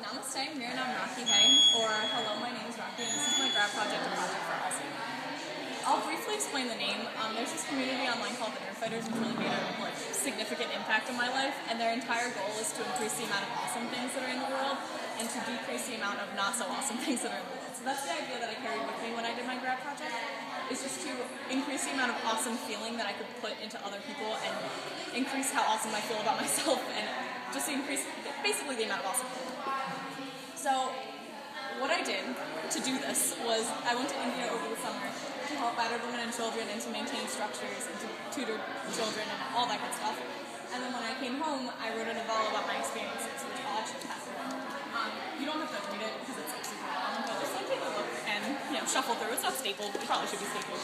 Namaste, मेरा नाम Rocki है, or hello, my name is Rocki, and this is my grad project, a project for Aussie. I'll briefly explain the name. There's this community online called the Nerdfighters, which really made a significant impact on my life, and their entire goal is to increase the amount of awesome things that are in the world, and to decrease the amount of not so awesome things that are in the world. So that's the idea that I carried with me when I did my grad project, is just to increase the amount of awesome feeling that I could put into other people, and increase how awesome I feel about myself, and just increase basically the amount of awesome feeling. So what I did to do this was I went to India over the summer to help battered women and children, and to maintain structures, and to tutor children and all that kind of stuff. And then when I came home, I wrote a novella about my experiences, which I'll actually pass around. You don't have to read it because it's like super long, but just like take a look and shuffle through. It's not stapled, it probably should be stapled.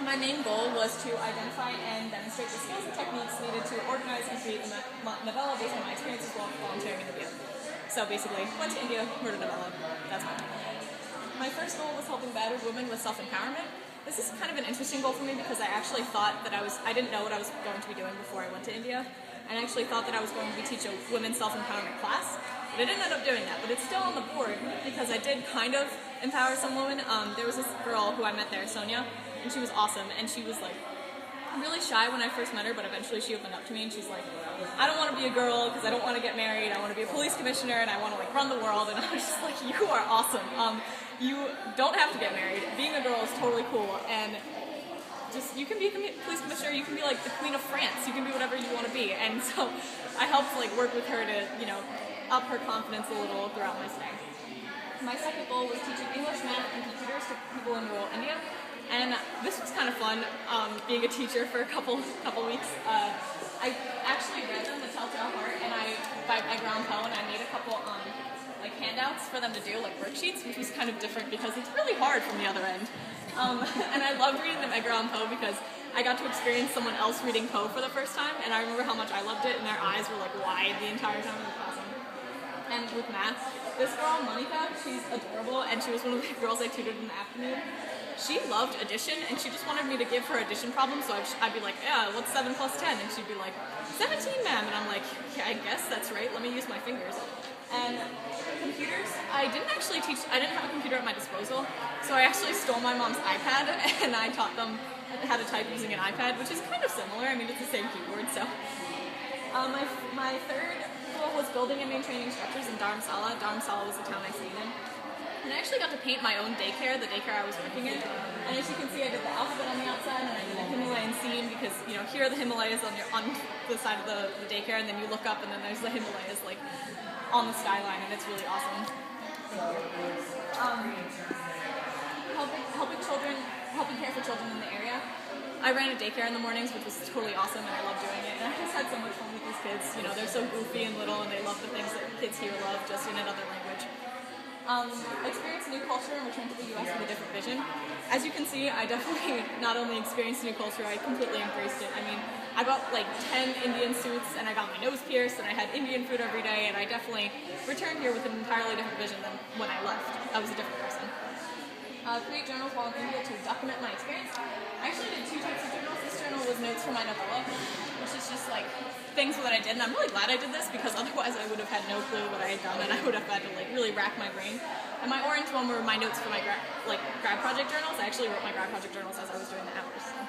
My main goal was to identify and demonstrate the skills and techniques needed to organize and create a novella based on my experiences while volunteering in India. So basically, went to India, wrote a novella. That's my goal. My first goal was helping battered women with self-empowerment. This is kind of an interesting goal for me because I actually thought that I didn't know what I was going to be doing before I went to India, and I actually thought that I was going to be teaching a women's self-empowerment class, but I didn't end up doing that. But it's still on the board because I did kind of empower some women. There was this girl who I met there, Sonia, and she was awesome, and she was like really shy when I first met her, but eventually she opened up to me, and she's like, I don't want to be a girl because I don't want to get married, I want to be a police commissioner, and I want to like run the world. And I was just like, you are awesome. You don't have to get married. Being a girl is totally cool, and just you can be a police commissioner, you can be like the Queen of France, you can be whatever you want to be. And so I helped like work with her to up her confidence a little throughout my stay. My second goal was teaching English, math, and computers to people in rural India. And this was kind of fun, being a teacher for a couple weeks. I actually read them, The Telltale Heart, and by Graham Poe, and I made a couple like handouts for them to do, like worksheets, which was kind of different because it's really hard from the other end. And I loved reading them by Graham Poe because I got to experience someone else reading Poe for the first time, and I remember how much I loved it, and their eyes were like wide the entire time. It was awesome. And with math, this girl, Monica, she's adorable, and she was one of the girls I tutored in the afternoon. She loved addition, and she just wanted me to give her addition problems, so I'd be like, yeah, what's 7 plus 10? And she'd be like, 17, ma'am. And I'm like, yeah, I guess that's right, let me use my fingers. And computers, I didn't have a computer at my disposal, so I actually stole my mom's iPad, and I taught them how to type using an iPad, which is kind of similar. I mean, it's the same keyboard, so. My third goal was building and maintaining structures in Dharamsala. Dharamsala was the town I stayed in. And I actually got to paint my own daycare, the daycare I was working in. And as you can see, I did the alphabet on the outside, and I did a Himalayan scene because, here are the Himalayas on the side of the daycare, and then you look up, and then there's the Himalayas, like, on the skyline, and it's really awesome. Helping care for children in the area. I ran a daycare in the mornings, which was totally awesome, and I love doing it. And I just had so much fun with these kids. They're so goofy and little, and they love the things that kids here love, just in another language. Experienced new culture and returned to the US with a different vision. As you can see, I definitely not only experienced new culture, I completely embraced it. I mean, I bought like 10 Indian suits, and I got my nose pierced, and I had Indian food every day, and I definitely returned here with an entirely different vision than when I left. I was a different person. Create journals while in India to document my experience. I actually did 2 types of journals. This journal was notes for my novella, which is just like things that I did, and I'm really glad I did this because otherwise I would have had no clue what I had done, and I would have had to like really rack my brain. And my orange one were my notes for my grad project journals. I actually wrote my grad project journals as I was doing the hours. So.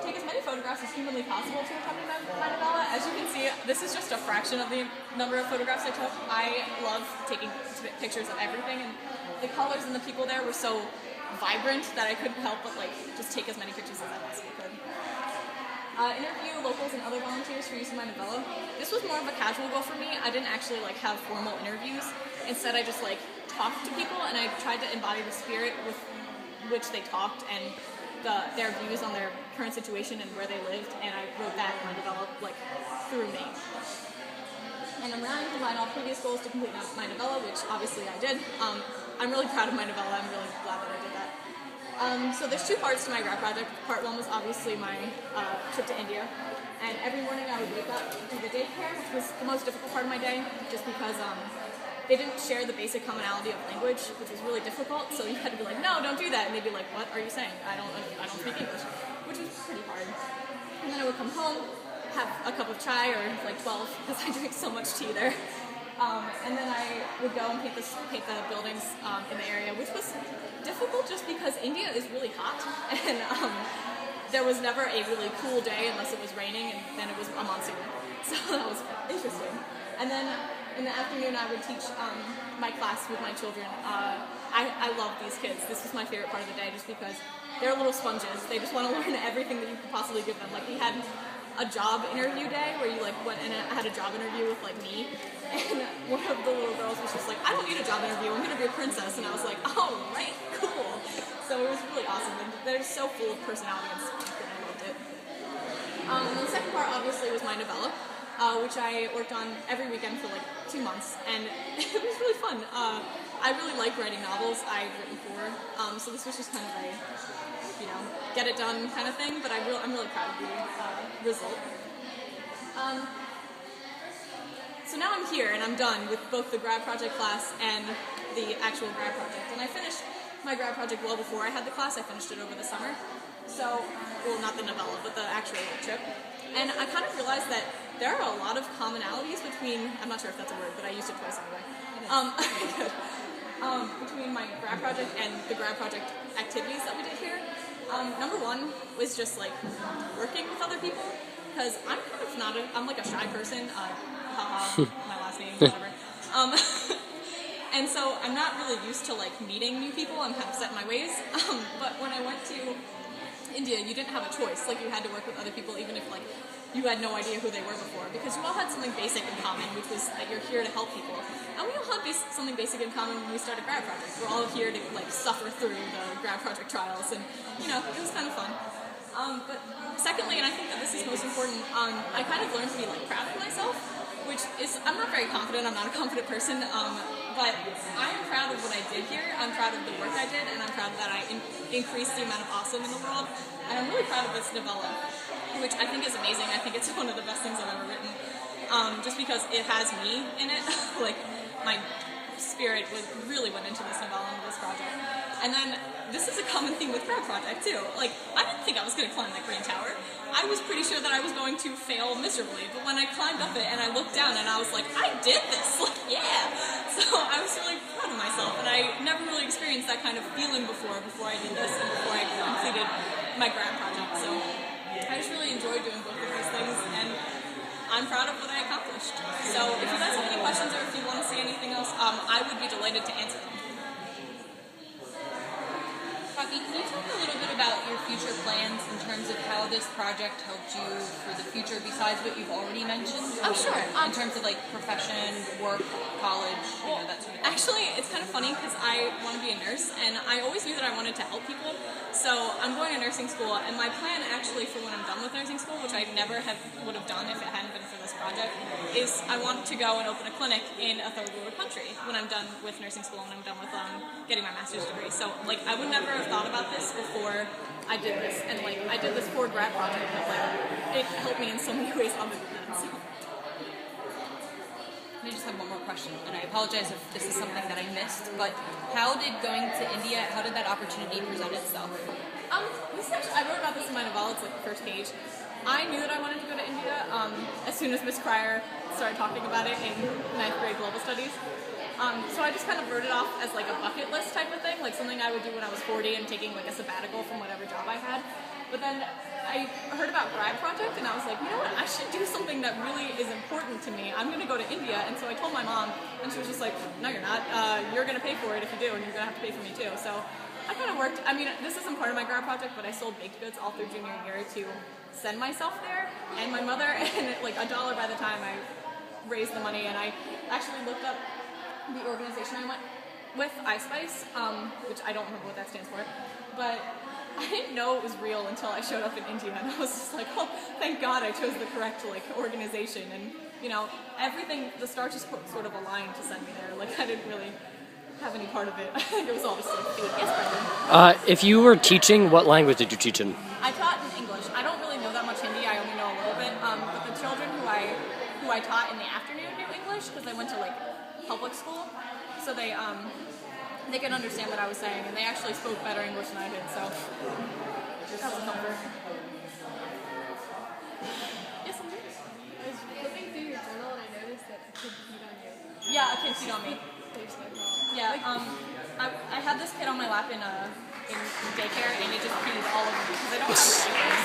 Take as many photographs as humanly possible to accompany my novella. As you can see, this is just a fraction of the number of photographs I took. I love taking pictures of everything, and the colors and the people there were so vibrant that I couldn't help but just take as many pictures as I possibly could. Interview locals and other volunteers for use in my novella. This was more of a casual goal for me. I didn't actually have formal interviews. Instead, I just talked to people, and I tried to embody the spirit with which they talked and their views on their current situation and where they lived, and I wrote that in my novella through me. And I'm trying to combine all previous goals to complete my novella, which obviously I did. I'm really proud of my novella. I'm really glad that I did that. So there's 2 parts to my grad project. Part 1 was obviously my trip to India, and every morning I would wake up, do the daycare, which was the most difficult part of my day, just because they didn't share the basic commonality of language, which was really difficult. So you had to be like, no, don't do that, and they'd be like, what are you saying? I don't speak English, which was pretty hard. And then I would come home, have a cup of chai, or like 12 because I drink so much tea there. And then I would go and paint the buildings in the area, which was difficult just because India is really hot, and there was never a really cool day unless it was raining, and then it was a monsoon. So that was interesting. And then in the afternoon I would teach my class with my children. I love these kids. This was my favorite part of the day just because they're little sponges. They just want to learn everything that you could possibly give them. Like we had a job interview day where you like went and I had a job interview with like me, and one of the little girls was just like, I don't need a job interview, I'm gonna be a princess. And I was like, oh right, cool. So it was really awesome, and they're so full of personality and strength, and I loved it. And the second part obviously was my novella, which I worked on every weekend for like 2 months, and it was really fun. I really like writing novels. I've written 4, so this was just kind of a, get it done kind of thing, but I'm really proud of the result. So now I'm here and I'm done with both the grad project class and the actual grad project. And I finished my grad project well before I had the class. I finished it over the summer. So, well, not the novella, but the actual trip. And I kind of realized that there are a lot of commonalities between, I'm not sure if that's a word, but I used it twice anyway. Between my grad project and the grad project activities that we did here. Number one was just like working with other people, because I'm kind of not I'm like a shy person, haha, my last name, whatever. And so I'm not really used to like meeting new people. I'm kind of set in my ways. But when I went to India, you didn't have a choice. Like you had to work with other people, even if like you had no idea who they were before, because you all had something basic in common, which was that you're here to help people. And we all had something basic in common when we started grad project. We're all here to like suffer through the grad project trials, and it was kind of fun. But secondly, and I think that this is most important, I kind of learned to be like proud of myself, which is, I'm not very confident, I'm not a confident person, but I'm proud of what I did here. I'm proud of the work I did, and I'm proud that I increased the amount of awesome in the world. And I'm really proud of this novella, which I think is amazing. I think it's one of the best things I've ever written, just because it has me in it. Like, my spirit really went into this novella, into this project. And then, this is a common theme with grad project, too. Like, I didn't think I was going to climb that green tower. I was pretty sure that I was going to fail miserably, but when I climbed up it and I looked down and I was like, I did this! Like, yeah! So I was really proud of myself, and I never really experienced that kind of feeling before I did this and before I completed my grad project. So I just really enjoyed doing both of these things, and I'm proud of what I accomplished. So if you guys have any questions or if you want to see anything else, I would be delighted to answer them. Rocki, can you talk a little bit about your future plans in terms of how this project helped you for the future besides what you've already mentioned? Oh, sure. In terms of like profession, work, college, that sort of thing. Actually, it's kind of funny because I want to be a nurse, and I always knew that I wanted to help people. So I'm going to nursing school, and my plan actually for when I'm done with nursing school, which I never would have done if it hadn't been for this project, is I want to go and open a clinic in a third world country when I'm done with nursing school and when I'm done with getting my master's degree. So like I would never have thought about this before I did this, and like I did this for grad project, but like it helped me in so many ways other than that. So. I just have one more question, and I apologize if this is something that I missed, but how did going to India, how did that opportunity present itself? I wrote about this in my novella. It's like the first page. I knew that I wanted to go to India as soon as Miss Cryer started talking about it in 9th grade global studies. So I just kind of wrote it off as like a bucket list type of thing, like something I would do when I was 40 and taking like a sabbatical from whatever job I had. But then I heard about grad project, and I was like, you know what, I should do something that really is important to me. I'm going to go to India. And so I told my mom, and she was just like, no, you're not. You're going to pay for it if you do, and you're going to have to pay for me too. So I kind of worked. I mean, this isn't part of my grad project, but I sold baked goods all through junior year to send myself there and my mother, and like $1 by the time I raised the money. And I actually looked up the organization I went with, iSpice, which I don't remember what that stands for, but I didn't know it was real until I showed up in India, and I was just like, oh, thank God I chose the correct organization. And everything, the stars just sort of aligned to send me there. Like I didn't really have any part of it. I think it was all just like fate. Yes, Brendan. If you were teaching, what language did you teach in? I taught in English. I don't really know that much Hindi. I only know a little bit. But the children who I taught in the afternoon knew English because they went to public school, so they could understand what I was saying, and they actually spoke better English than I did, so that was a comfort. Yes, I'm here. kid peed on you. Yeah, a kid peed on me. There's like, well, Yeah, I had this kid on my lap in daycare, and it just peed all over me because I don't have diapers.